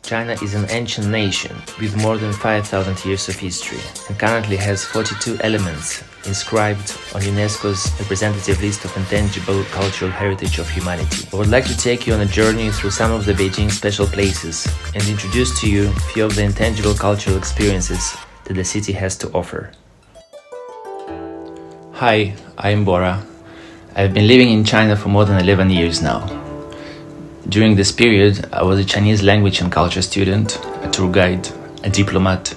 China is an ancient nation with more than 5,000 years of history and currently has 42 elements inscribed on UNESCO's representative list of intangible cultural heritage of humanity. I would like to take you on a journey through some of the Beijing special places and introduce to you a few of the intangible cultural experiences that the city has to offer. Hi, I'm Bora. I've been living in China for more than 11 years now. During this period, I was a Chinese language and culture student, a tour guide, a diplomat,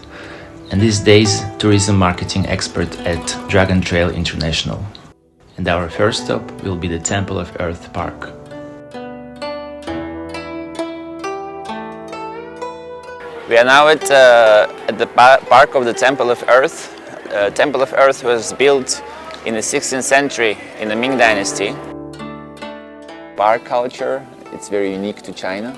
and these days, tourism marketing expert at Dragon Trail International. And our first stop will be the Temple of Earth Park. We are now at the park of the Temple of Earth. Temple of Earth was built in the 16th century in the Ming Dynasty. Park culture, it's very unique to China.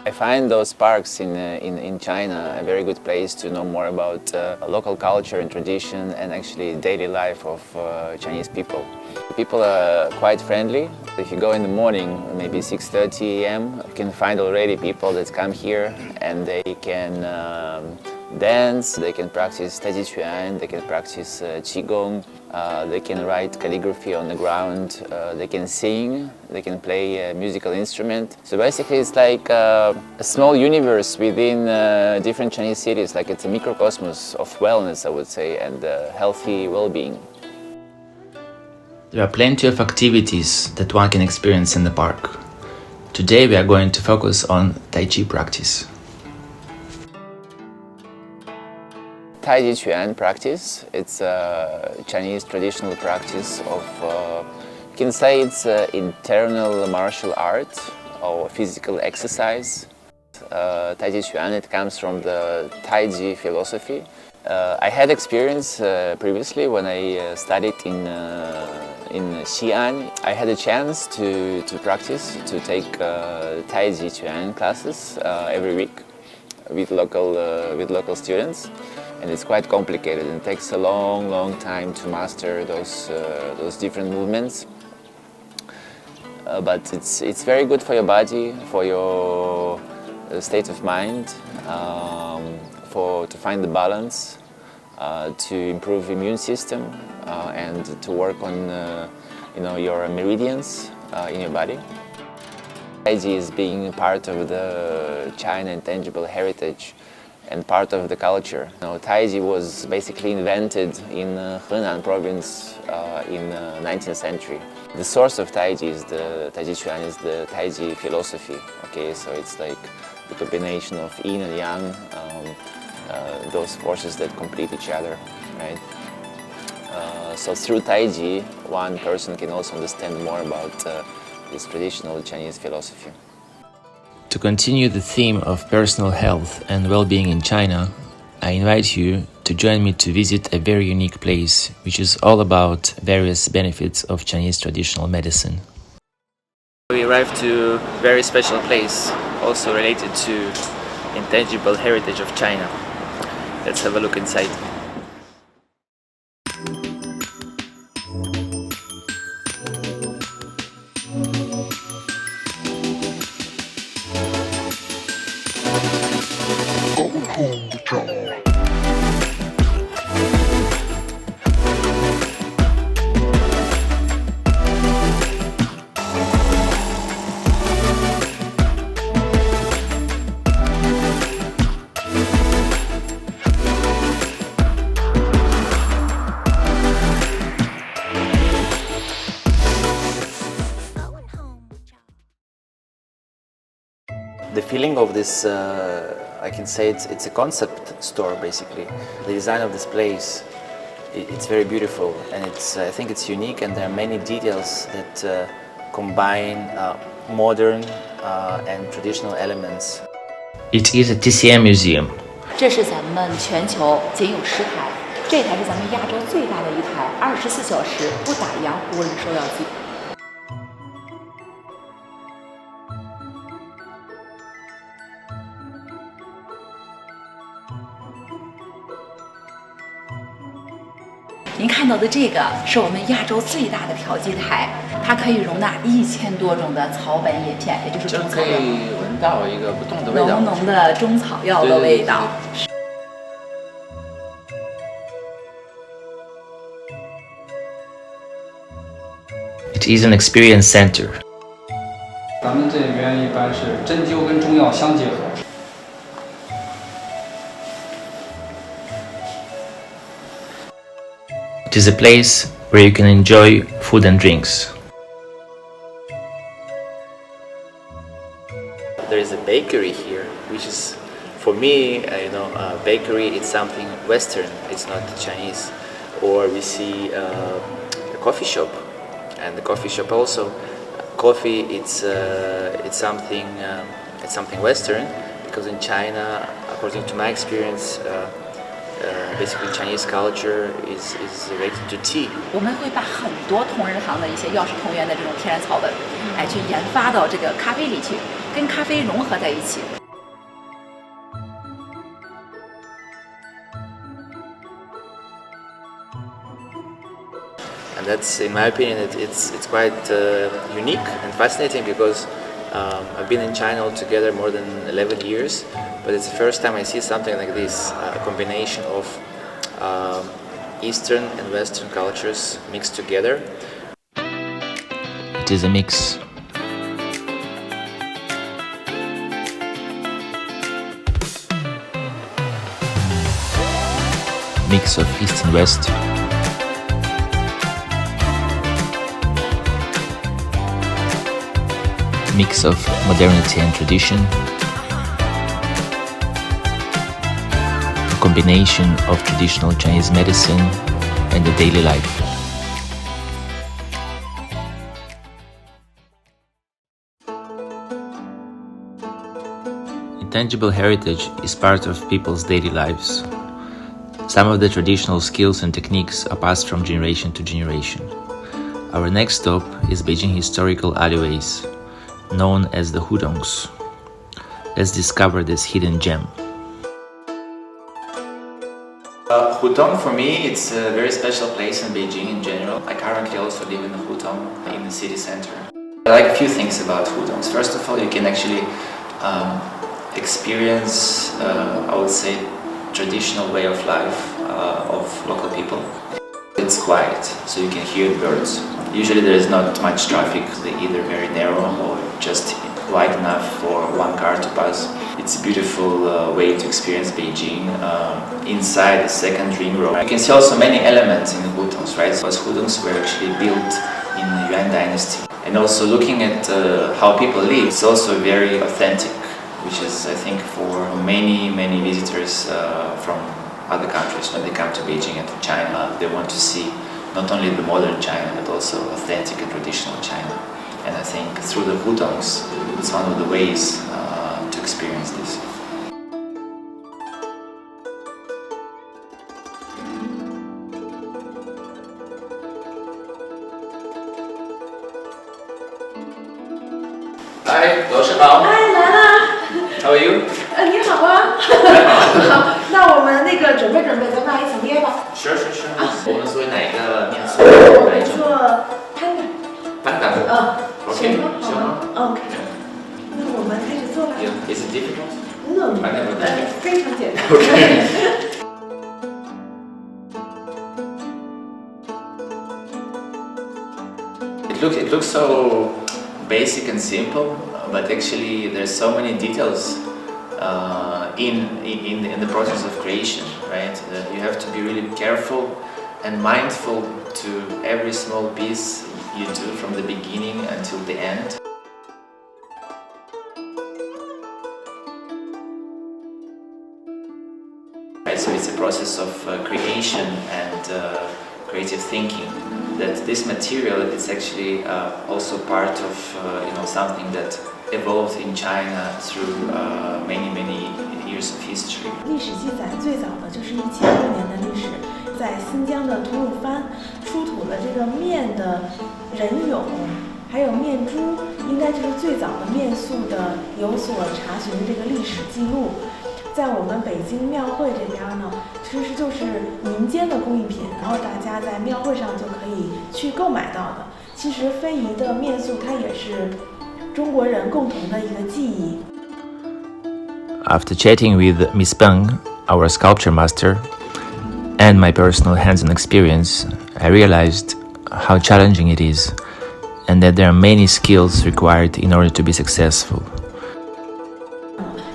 I find those parks in China a very good place to know more about local culture and tradition and actually daily life of Chinese people. People are quite friendly. If you go in the morning, maybe 6:30 a.m., you can find already people that come here and they can dance, they can practice Tai Chi Quan, they can practice Qigong, they can write calligraphy on the ground, they can sing, they can play a musical instrument. So basically it's like a small universe within different Chinese cities, like it's a microcosmos of wellness, I would say, and healthy well-being. There are plenty of activities that one can experience in the park. Today we are going to focus on Tai Chi practice. Tai Chi Quan practice, it's a Chinese traditional practice of, you can say it's internal martial art or physical exercise. Tai Chi Quan, it comes from the Tai Chi philosophy. I had experience previously when I studied in Xi'an. I had a chance to practice, to take Tai Chi Quan classes every week with local students. And it's quite complicated and takes a long time to master those different movements. But it's very good for your body, for your state of mind, to find the balance, to improve immune system, and to work on your meridians in your body. Tai Chi is being part of the China intangible heritage and part of the culture. Tai Chi was basically invented in Henan province in the 19th century. The source of Tai Chi is the Tai Chi Quan is the Tai Chi philosophy. Okay, so it's like the combination of yin and yang, those forces that complete each other, right? So through Tai Chi, one person can also understand more about this traditional Chinese philosophy. To continue the theme of personal health and well-being in China, I invite you to join me to visit a very unique place, which is all about various benefits of Chinese traditional medicine. We arrived to a very special place, also related to intangible heritage of China. Let's have a look inside. The feeling of this, I can say it's a concept store basically. The design of this place, it's very beautiful and I think it's unique, and there are many details that combine modern and traditional elements. It is a TCM museum. 这是咱们全球仅有10台，这台是咱们亚洲最大的一台，24小时不打烊无人收药机。您看到的这个是我们亚洲最大的调剂台，它可以容纳1000多种的草本叶片，也就是中草药。闻到一个不同的味道，浓浓的中草药的味道。It is an experience center. 咱们这边一般是针灸跟中药相结合。It is a place where you can enjoy food and drinks. There is a bakery here, which is, for me, bakery is something Western, it's not Chinese. Or we see a coffee shop, and the coffee shop also, coffee it's something Western, because in China, according to my experience, basically Chinese culture is related to tea. 我们会把很多同仁堂的一些药食同源的这种天然草本，去研发到这个咖啡里去，跟咖啡融合在一起。And that's, in my opinion, it's quite unique and fascinating because I've been in China altogether more than 11 years, but it's the first time I see something like this, a combination of Eastern and Western cultures mixed together. It is a mix. Mix of East and West. Mix of modernity and tradition, a combination of traditional Chinese medicine and the daily life. Intangible heritage is part of people's daily lives. Some of the traditional skills and techniques are passed from generation to generation. Our next stop is Beijing historical alleyways, known as the hudongs. Let's discover this hidden gem. Hudong for me, it's a very special place in Beijing in general. I currently also live in the hudong in the city center. I like a few things about hudongs. First of all, you can actually experience, I would say, traditional way of life of local people. It's quiet, so you can hear the birds. Usually there is not much traffic, they're either very narrow or just wide enough for one car to pass. It's a beautiful way to experience Beijing inside the second ring road. You can see also many elements in the hudongs, right? Because hudongs were actually built in the Yuan dynasty. And also looking at how people live, it's also very authentic, which is, I think, for many visitors from other countries, when they come to Beijing and to China, they want to see not only the modern China, but also authentic and traditional China. And I think through the hudongs, it's one of the ways to experience this. Hi，老师好。哎，来啦！ How are you？ 你好啊。好，那我们那个准备，咱们来一起捏吧。是。我们做哪个面素？我们做pan da。行吗？行吗 ？OK。那我们开始做吧。Is it difficult? No， I never done it. 非常简单。It looks so basic and simple, but actually there's so many details in the process of creation, right? You have to be really careful and mindful to every small piece you do from the beginning until the end. Right, so it's a process of creation and creative thinking. That this material is actually also part of something that evolved in China through many years of history. 历史记载最早的就是1600年的历史，在新疆的吐鲁番出土了这个面的人俑，还有面珠，应该就是最早的面塑的有所查询的这个历史记录。在我们北京庙会这边呢，其实就是民间的工艺品，然后大家在庙会上就可以去购买到的。其实非遗的面塑它也是中国人共同的一个记忆。After chatting with Miss Peng, our sculpture master, and my personal hands-on experience, I realized how challenging it is, and that there are many skills required in order to be successful.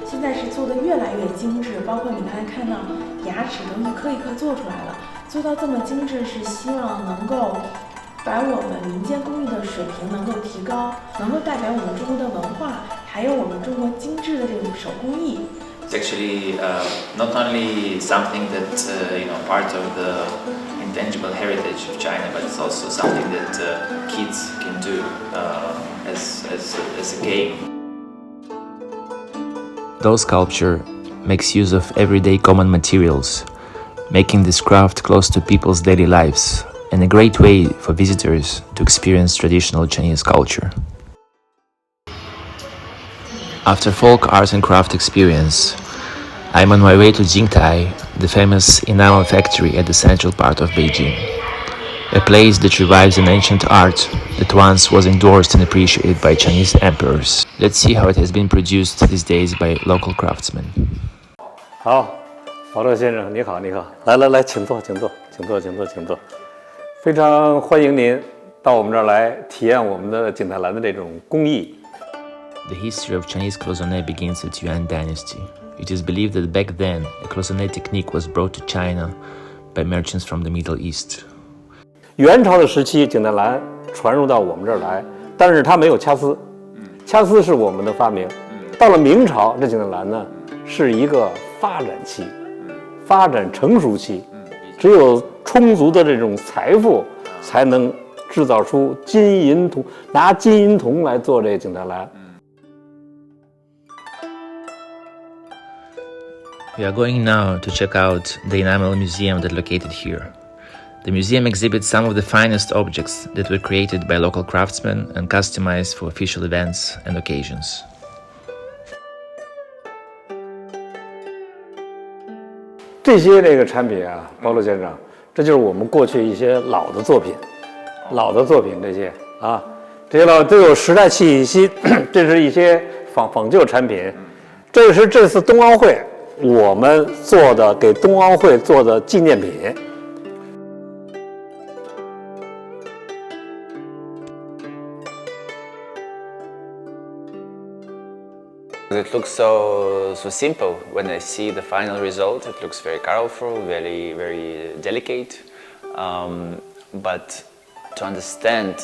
现在是做的越来越精致，包括你刚才看到牙齿都一颗一颗做出来了，做到这么精致是希望能够把我们民间工艺的水平能够提高，能够代表我们中国的文化，还有我们中国精致的这种手工艺。It's actually not only something that part of the intangible heritage of China, but it's also something that kids can do as a game. Those sculpture makes use of everyday common materials, making this craft close to people's daily lives, and a great way for visitors to experience traditional Chinese culture. After folk art and craft experience, I'm on my way to Jingtai, the famous enamel factory at the central part of Beijing, a place that revives an ancient art that once was endorsed and appreciated by Chinese emperors. Let's see how it has been produced these days by local craftsmen. 好，保罗先生，你好，你好，来，请坐，非常欢迎您到我们这儿来体验我们的景泰蓝的这种工艺。The history of Chinese cloisonné begins with Yuan Dynasty. It is believed that back then, a cloisonné technique was brought to China by merchants from the Middle East. 元朝的时期，景泰蓝传入到我们这儿来，但是它没有掐丝，掐丝是我们的发明。到了明朝，这景泰蓝呢是一个发展期，发展成熟期，只有充足的这种财富，才能制造出金银铜，拿金银铜来做这景泰蓝。We are going now to check out the enamel museum that's located here. The museum exhibits some of the finest objects that were created by local craftsmen and customized for official events and occasions. 这些产品啊，保罗先生，这就是我们过去一些老的作品这些啊，这些老都有时代气息。这是一些仿旧产品，这是这次冬奥会我们做的，给冬奥会做的纪念品。It looks so simple. When I see the final result, it looks very colorful, very delicate. But to understand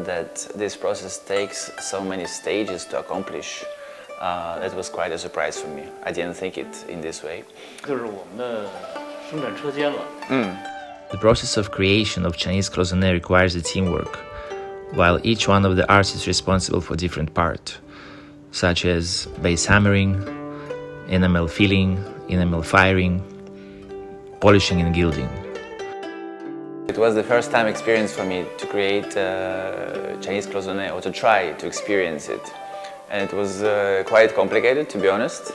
that this process takes so many stages to accomplish, that was quite a surprise for me. I didn't think it in this way. 就是我们的生产车间了。The process of creation of Chinese cloisonné requires a teamwork, while each one of the arts is responsible for different part, such as base hammering, enamel filling, enamel firing, polishing and gilding. It was the first time experience for me to create Chinese cloisonné, or to try to experience it. And it was quite complicated, to be honest,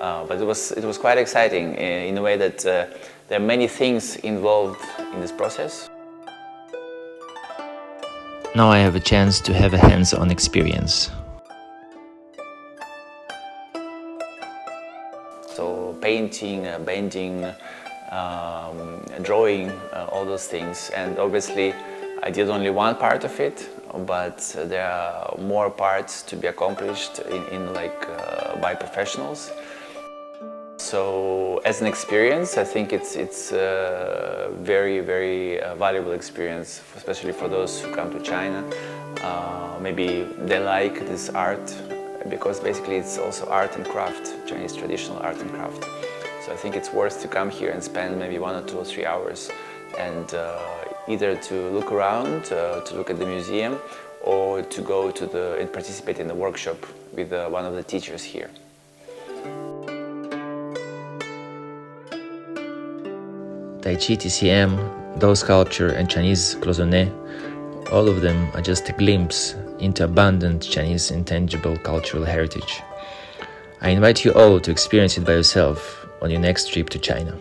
but it was quite exciting in a way that there are many things involved in this process. Now I have a chance to have a hands-on experience. So painting, bending, drawing, all those things, and obviously I did only one part of it, but there are more parts to be accomplished by professionals. So as an experience, I think it's a very valuable experience, especially for those who come to China. Maybe they like this art because basically it's also art and craft, Chinese traditional art and craft. So I think it's worth to come here and spend maybe 1 or 2 or 3 hours and either to look around, to look at the museum, or to go to and participate in the workshop with one of the teachers here. Tai Chi, TCM, Dao sculpture and Chinese cloisonné, all of them are just a glimpse into abundant Chinese intangible cultural heritage. I invite you all to experience it by yourself on your next trip to China.